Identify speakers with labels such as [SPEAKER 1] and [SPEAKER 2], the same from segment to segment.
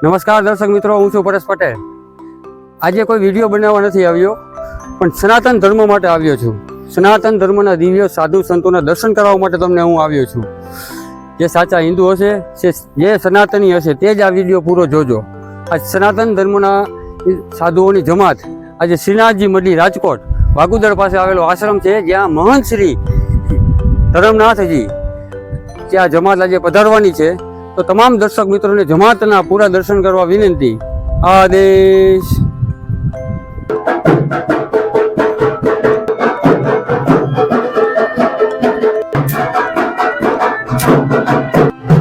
[SPEAKER 1] નમસ્કાર દર્શક મિત્રો, હું છું પરેશ પટેલ। આજે કોઈ વિડીયો બનાવવા નથી આવ્યો, પણ સનાતન ધર્મ માટે આવ્યો છું। સનાતન ધર્મના દિવ્ય સાધુ સંતોના દર્શન કરવા માટે તમને હું આવ્યો છું। જે સાચા હિન્દુ હશે, જે સનાતની હશે, તે જ આ વિડીયો પૂરો જોજો। આ સનાતન ધર્મના સાધુઓની જમાત આજે શ્રીનાથજી મઢી રાજકોટ વાગુદર પાસે આવેલો આશ્રમ છે, જ્યાં મહંત શ્રી ધર્મનાથજી ત્યાં જમાત આજે પધારવાની છે। તો તમામ દર્શક મિત્રોને જમાતના પૂરા દર્શન કરવા વિનંતી। આદેશ।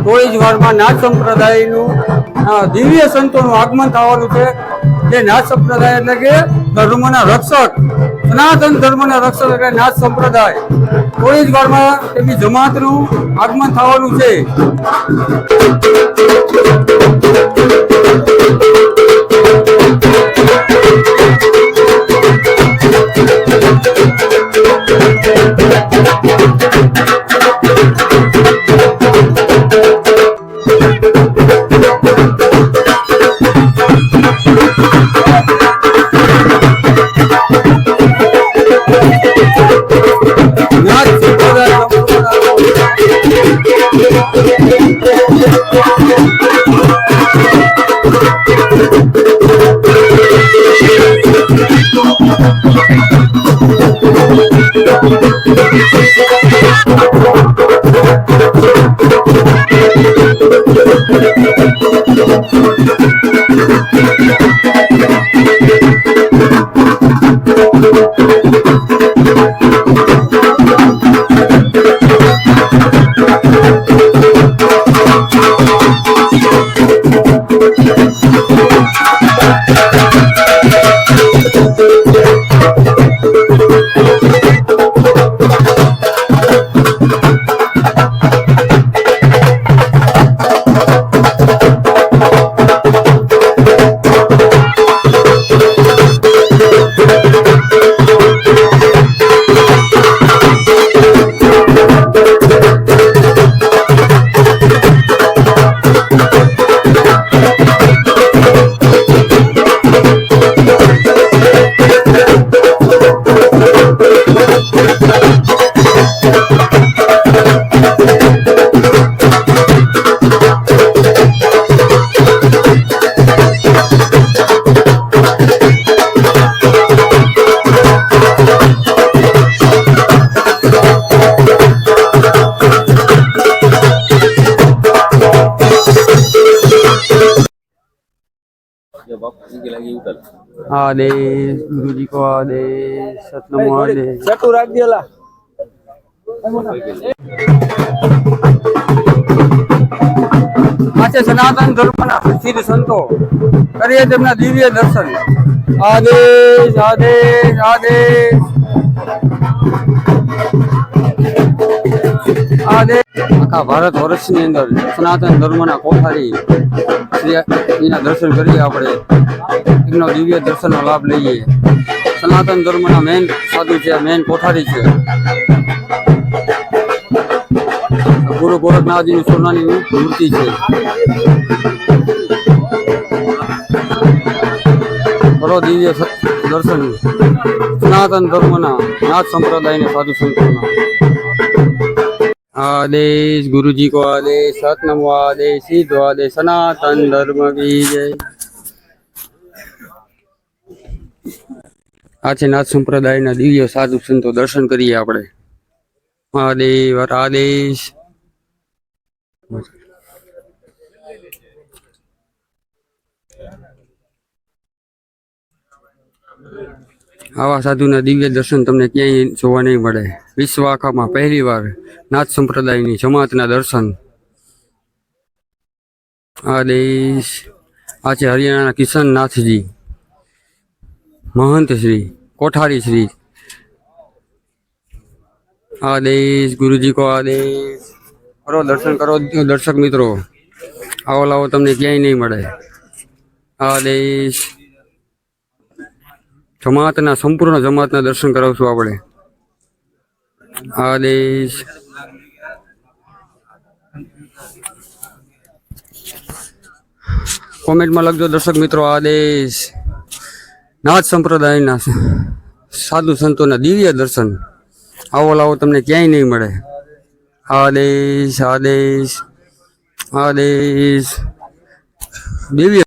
[SPEAKER 1] થોડી જ વારમાં નાથ સંપ્રદાયનું દિવ્ય સંતોનું આગમન થવાનું છે। જે નાથ સંપ્રદાય એટલે કે ધર્મના રક્ષક, સનાતન ધર્મના રક્ષક એટલે નાથ સંપ્રદાય। થોડી જ વારમાં તેમની જમાતનું આગમન થવાનું છે। आदेश गुरुजी को आदेश। सतनमो आदेश। चतुर रख दिया। आज सनातन धर्मना प्रसिद्ध संतो करिए તેમના દિવ્ય દર્શન। આદેશ આદેશ આદેશ આદેશ। આખા ભારત વર્ષની અંદર સનાતન ધર્મના કોઠારી શ્રીના દર્શન કરીએ, આપણે એમનો દિવ્ય દર્શનનો લાભ લઈએ। સનાતન ધર્મના મેન સાધુ છે, મેન કોઠારી છે ગુરુ ગોરખનાથજીની સોનાની મૂર્તિ છે। કરો દિવ્ય દર્શન સનાતન ધર્મના નાથ સંપ્રદાયના સાધુ સંતોના। आदेश गुरुजी को आदेश। सतनमो आदेश। सिद्ध आदेश। सनातन धर्म की जय। आज नाथ संप्रदाय दिव्य साधु संतो दर्शन करिए આપણે। आदेश आदेश। આવા સાધુના દિવ્ય દર્શન તમને ક્યાંય જોવા નહીં મળે। વિશ્વ આખામાં પહેલી વાર નાથ સંપ્રદાયની જમાતના દર્શન। આદેશ। આ છે હરિયાણાના કિશનનાથજી મહંત શ્રી કોઠારી શ્રી। આદેશ ગુરુજી કો આદેશ। કરો દર્શન કરો દર્શક મિત્રો, આવો લાવો તમને ક્યાંય નહીં મળે। આદેશ। જમાતના સંપૂર્ણ જમાતના દર્શન કરાવશું આપણે। આદેશ। કોમેન્ટમાં લખજો દર્શક મિત્રો. આ દેશ નાથ સંપ્રદાયના સાધુ સંતોના દિવ્ય દર્શન આવો લાવો તમને ક્યાંય નહીં મળે. આદેશ આદેશ આદેશ દિવ્ય